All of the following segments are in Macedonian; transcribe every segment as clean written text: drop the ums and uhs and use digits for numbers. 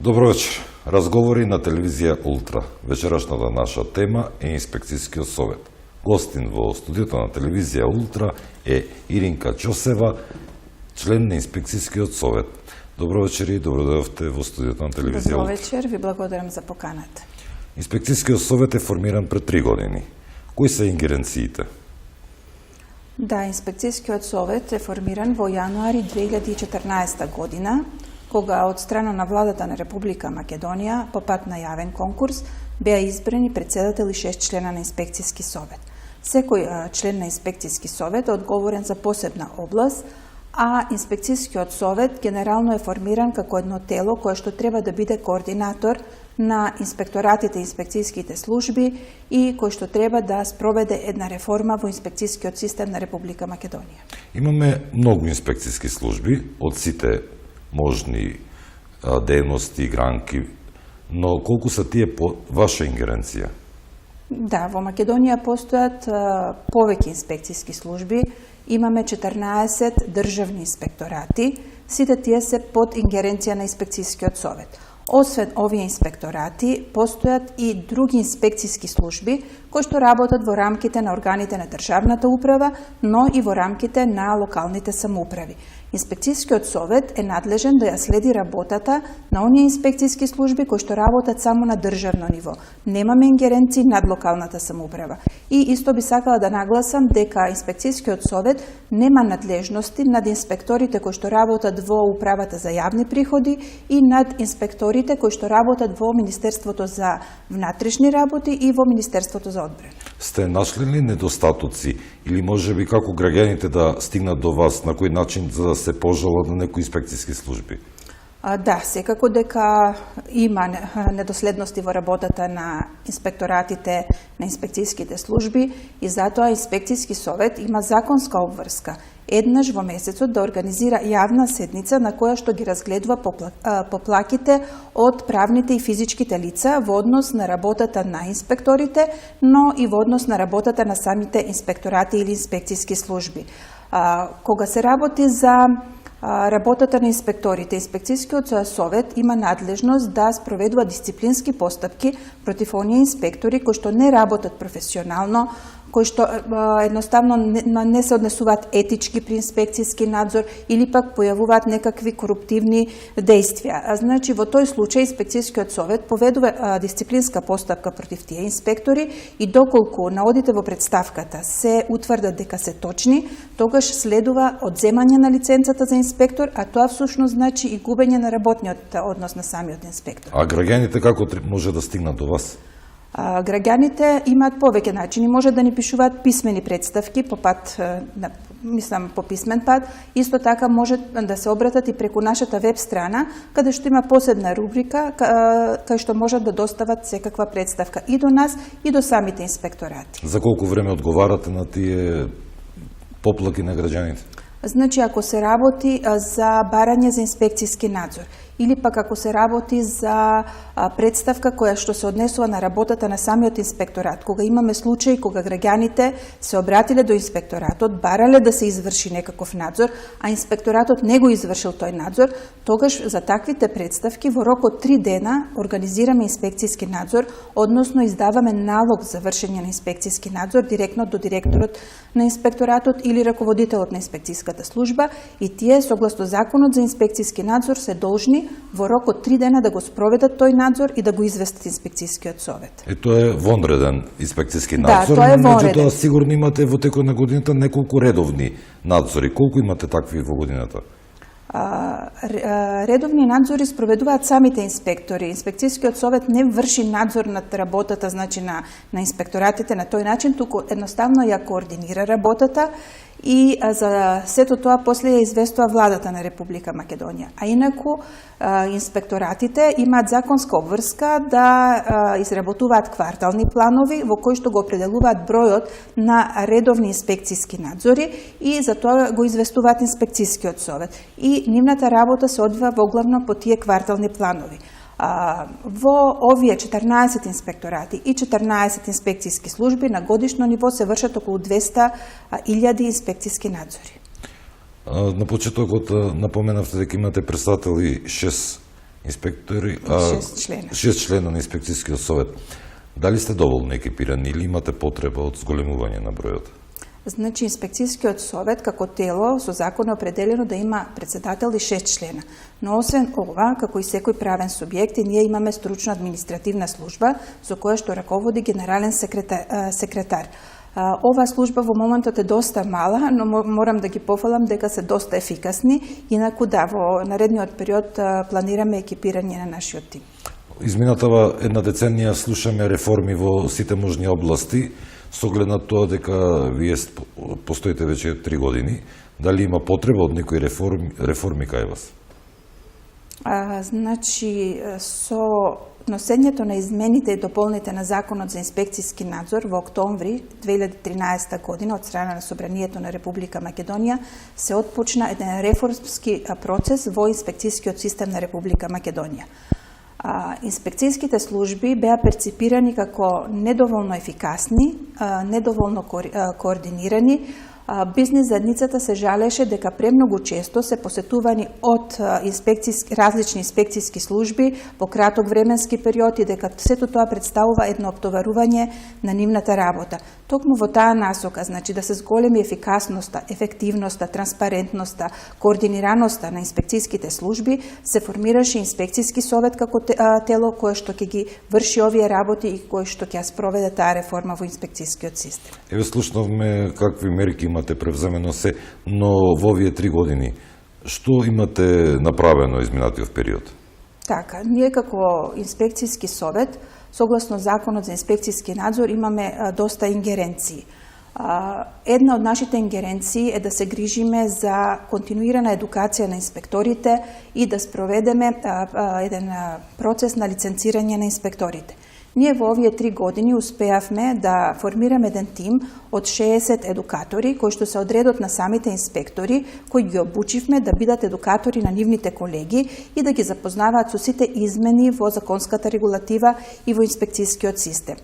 Добро вечер. Разговори на телевизија Ултра. Вечерашната наша тема е Инспекцијскиот совет. Гостин во студиото на телевизија Ултра е Иринка Ќосева, член на Инспекцијскиот совет. Добро вечер и добро дојдовте во студиото на телевизија Ултра. Добро вечер, ви благодарам за поканата. Инспекцијскиот совет е формиран пред 3 години. Кои се ингеренциите? Да, Инспекцијскиот совет е формиран во јануари 2014 година, кога од страна на владата на Република Македонија по пат на јавен конкурс беа избрани председател и 6 члена на Инспекцијски совет. Секој член на Инспекцијски совет е одговорен за посебна област, а Инспекцијскиот совет генерално е формиран како едно тело кое што треба да биде координатор на инспекторатите и инспекцијските служби и кој што треба да спроведе една реформа во инспекцијскиот систем на Република Македонија. Имаме многу инспекцијски служби од сите можни дејности и гранки, но колку се тие по ваша ингеренција? Да, во Македонија постојат повеќе инспекцијски служби. Имаме 14 државни инспекторати, сите тие се под ингеренција на Инспекцијскиот совет. Освен овие инспекторати, постојат и други инспекцијски служби кои што работат во рамките на органите на државната управа, но и во рамките на локалните самоуправи. Инспекцијскиот совет е надлежен да ја следи работата на оние инспекцијски служби кои што работат само на државно ниво. Немаме ингеренции над локалната самоуправа. И исто би сакала да нагласам дека Инспекцијскиот совет нема надлежности над инспекторите кои што работат во управата за јавни приходи и над инспекторите кои што работат во Министерството за внатрешни работи и во Министерството за одбрана. Сте нашли ли недостатоци или можеби како граѓаните да стигнат до вас, на кој начин за да се пожалат на некои инспекцијски служби? Да, секако дека има недоследности во работата на инспекторатите, на инспекцијските служби и затоа Инспекцијски совет има законска обврска еднаш во месецот да организира јавна седница на која што ги разгледува поплаките од правните и физичките лица во однос на работата на инспекторите, но и во однос на работата на самите инспекторати или инспекцијски служби. Кога се работи за работата на инспекторите, Инспекцијскиот совет има надлежност да спроведува дисциплински постапки против оние инспектори кои што не работат професионално, кои што едноставно не се однесуваат етички при инспекцијски надзор или пак појавуваат некакви коруптивни дејствија. Значи, во тој случај Инспекцијскиот совет поведува дисциплинска постапка против тие инспектори и доколку наодите во представката се утврдат дека се точни, тогаш следува одземање на лиценцата за инспектор, а тоа всушност значи и губење на работниот однос на самиот инспектор. А граѓаните како може да стигнат до вас? Граѓаните имаат повеќе начини, може да ни пишуваат писмени представки по пат, по писмен пат, исто така може да се обратат и преку нашата веб страна, каде што има посебна рубрика кај што можат да достават секаква представка и до нас и до самите инспекторати. За колку време одговарате на тие поплаки на граѓаните? Значи, ако се работи за барање за инспекцијски надзор или пак ако се работи за представка која што се однесува на работата на самиот инспекторат, кога имаме случаи кога граѓаните се обратиле до инспекторатот, барале да се изврши некаков надзор, а инспекторатот не го извршил тој надзор, тогаш за таквите представки во рок од 3 дена организираме инспекцијски надзор, односно издаваме налог за вршење на инспекцијски надзор директно до директорот на инспекторатот или раководителот на инспекцијската служба и тие согласно законот за инспекцијски надзор се должни во рок од 3 дена да го спроведат тој надзор и да го известат Инспекцијскиот совет. Тоа е вонреден инспекцијски надзор, тоа е вонреден. Меѓутоа сигурно имате во текот на годината неколку редовни надзори. Колку имате такви во годината? Редовни надзори спроведуваат самите инспектори. Инспекцијскиот совет не врши надзор над работата, значи на инспекторатите на тој начин, туку едноставно ја координира работата и за сето тоа после ја известува владата на Република Македонија. А инаку инспекторатите имаат законска обврска да изработуваат квартални планови во кои што го определуваат бројот на редовни инспекцијски надзори и за тоа го известуваат Инспекцијскиот совет. И нивната работа се одвива воглавно по тие квартални планови. Во овие 14 инспекторати и 14 инспекцијски служби на годишно ниво се вршат околу 200.000 инспекцијски надзори. На почетокот напоменавте дека имате представители 6 инспектори, 6 члена на инспекцијскиот совет. Дали сте доволно екипирани или имате потреба од зголемување на бројот? Значи, инспекцијскиот совет како тело со закон е определено да има председател и 6 члена. Но освен ова, како и секој правен субјект, ние имаме стручна административна служба со која што раководи генерален секретар. Ова служба во моментот е доста мала, но морам да ги пофалам дека се доста ефикасни, инаку да, во наредниот период планираме екипирање на нашиот тим. Изминатава една деценија слушаме реформи во сите можни области, со оглед на тоа дека вие постоите веќе 3 години. Дали има потреба од некои реформи кај вас? Значи, со носењето на измените и дополните на Законот за инспекцијски надзор во октомври 2013 година од страна на Собранието на Република Македонија се отпочна еден реформски процес во инспекцијскиот систем на Република Македонија. Инспекцијските служби беа перципирани како недоволно ефикасни, недоволно координирани. Бизнис заедницата се жалеше дека премногу често се посетувани од различни инспекцијски служби во краток временски период и дека сето тоа представува едно оптоварување на нивната работа. Токму во таа насока, значи да се зголеми ефикасноста, ефективноста, транспарентноста, координираноста на инспекцијските служби, се формираше инспекцијски совет како тело кое што ќе ги врши овие работи и кое што ќе спроведе таа реформа во инспекцијскиот систем. Еве слушнавме какви мерки имате превземено се, но во овие 3 години што имате направено изминатиот период? Така, ние како инспекцијски совет, согласно Законот за инспекцијски надзор, имаме доста ингеренции. Една од нашите ингеренции е да се грижиме за континуирана едукација на инспекторите и да спроведеме еден процес на лиценцирање на инспекторите. Ние во овие 3 години успеавме да формираме еден тим од 60 едукатори, кои што се одредот на самите инспектори, кои ги обучивме да бидат едукатори на нивните колеги и да ги запознаваат со сите измени во законската регулатива и во инспекцијскиот систем.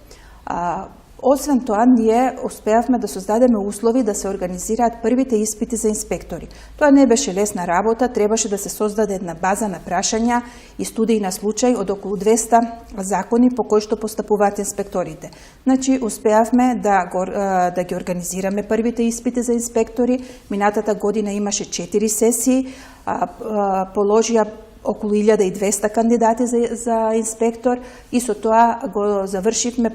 Освен тоа, ние успеавме да создадеме услови да се организираат првите испити за инспектори. Тоа не беше лесна работа, требаше да се создаде една база на прашања и студии на случај од околу 200 закони по кои што постапуваат инспекторите. Значи, успеавме да ги организираме првите испити за инспектори. Минатата година имаше 4 сесии, положија околу 1200 кандидати за инспектор и со тоа го завршивме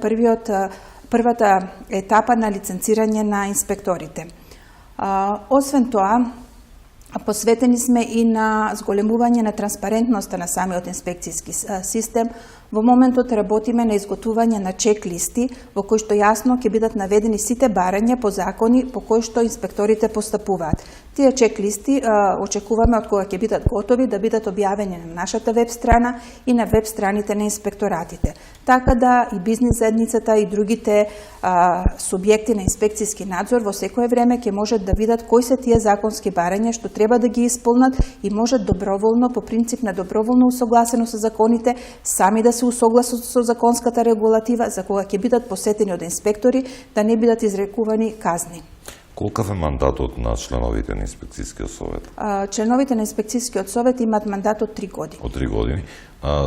првата етапа на лиценцирање на инспекторите. Освен тоа, посветени сме и на зголемување на транспарентноста на самиот инспекцијски систем. Во моментот работиме на изготвување на чек-листи во кои што јасно ќе бидат наведени сите барања по закони по кои што инспекторите постапуваат. Тие чек-листи очекуваме од кога ќе бидат готови да бидат објавени на нашата веб страна и на веб страните на инспекторатите. Така да и бизнис заедницата и другите субјекти на инспекцијски надзор во секое време ќе можат да видат кои се тие законски барања што треба да ги исполнат и можат доброволно, по принцип на доброволно усогласено со законите, сами да се усогласат со законската регулатива за кога ќе бидат посетени од инспектори, да не бидат изрекувани казни. Колкав е мандатот на членовите на инспекцијскиот совет? Членовите на инспекцијскиот совет имаат мандат од 3 години. Од 3 години.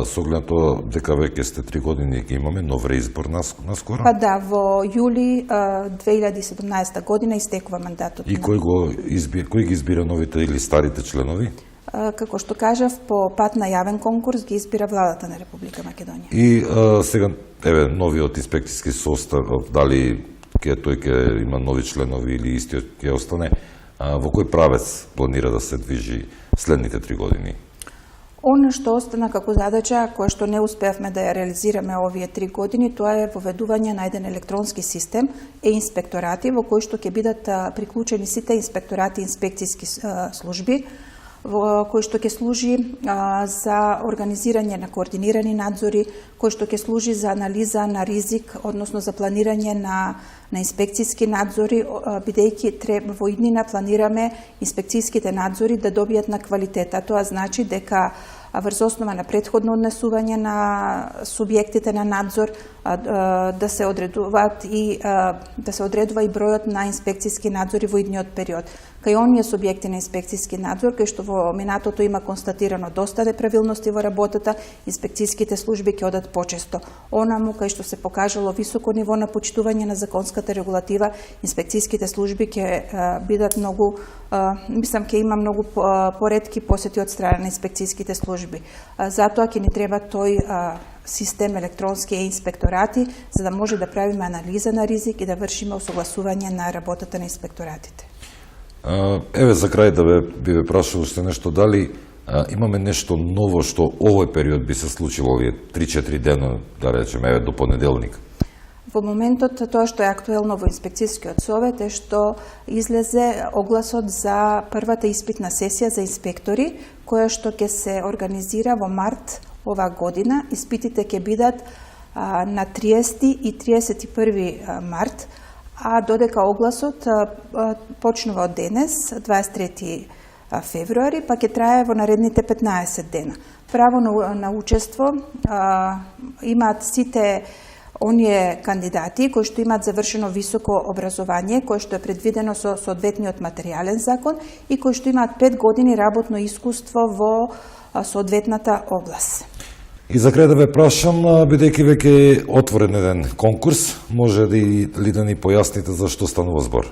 Со оглед на тоа дека веќе сте 3 години ќе имаме нов реизбор наскоро? Па да, во јули 2017 година истекува мандатот. И кој ги избира новите или старите членови? Како што кажав, по пат на јавен конкурс ги избира владата на Република Македонија. И сега, новиот инспекцијски состав, дали тој ќе има нови членови или истиот ќе остане, во кој правец планира да се движи следните 3 години? Она што остана како задача, која што не успеавме да ја реализираме овие 3 години, тоа е воведување на еден електронски систем, инспекторати, во кој што ќе бидат приклучени сите инспекторати и инспекцијски служби, кој што ќе служи за организирање на координирани надзори, кој што ќе служи за анализа на ризик, односно за планирање на инспекцијски надзори, бидејќи во иднина планираме инспекцијските надзори да добијат на квалитета. Тоа значи дека врз основа на претходно однесување на субјектите на надзор, да се одредува и бројот на инспекцијски надзори во идниот период. Кај оние субјекти на инспекцијски надзор, кај што во минатото има констатирано доста неправилности во работата, инспекцијските служби ќе одат почесто. Онаму кај што се покажало високо ниво на почитување на законската регулатива, инспекцијските служби ќе бидат многу, мислам ќе има многу поретки посети од страна на инспекцијските служби. Затоа ќе ни треба тој систем електронски инспекторати, за да може да правиме анализа на ризик и да вршиме усогласување на работата на инспекторатите. Еве за крај да би ве прашал уште нешто, дали имаме нешто ново што овој период би се случило овие 3-4 дена, да речеме, еве до понеделник? Во моментот тоа што е актуелно во инспекцијскиот совет е што излезе огласот за првата испитна сесија за инспектори, која што ќе се организира во март ова година. Испитите ќе бидат на 30 и 31 март, а додека огласот почнува од денес, 23 февруари, па ќе трае во наредните 15 дена. Право на учество имаат сите оние кандидати кои што имаат завршено високо образование, кое што е предвидено со соодветниот материјален закон и кои што имаат 5 години работно искуство во соодветната област. И за крај да ве прашам, бидејќи веќе е отворен еден конкурс, може ли да ни појасните за што станува збор?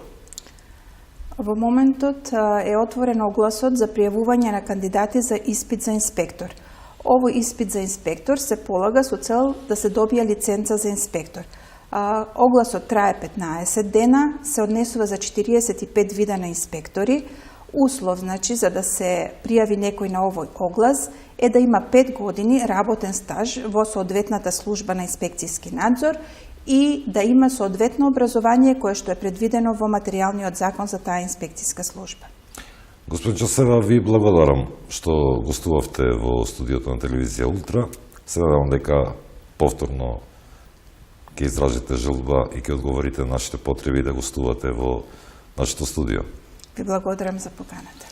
Во моментот е отворен огласот за пријавување на кандидати за испит за инспектор. Овој испит за инспектор се полага со цел да се добие лиценца за инспектор. Огласот трае 15 дена, се однесува за 45 вида на инспектори. Услов, значи, за да се пријави некој на овој оглас е да има 5 години работен стаж во соодветната служба на инспекцијски надзор и да има соодветно образование кое што е предвидено во материјалниот закон за таа инспекцијска служба. Господин Чосева, ви благодарам што гостувавте во студиото на телевизија Ултра. Се надевам дека повторно ќе изразите желба и ќе одговорите на нашите потреби да гостувате во нашето студио. Ви благодарам за поканата.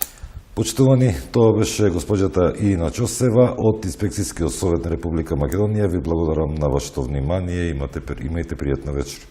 Почитувани, тоа беше госпоѓата Ирина Чосева од Инспекцијскиот совет на Република Македонија. Ви благодарам на вашето внимание и имајте пријатна вечер.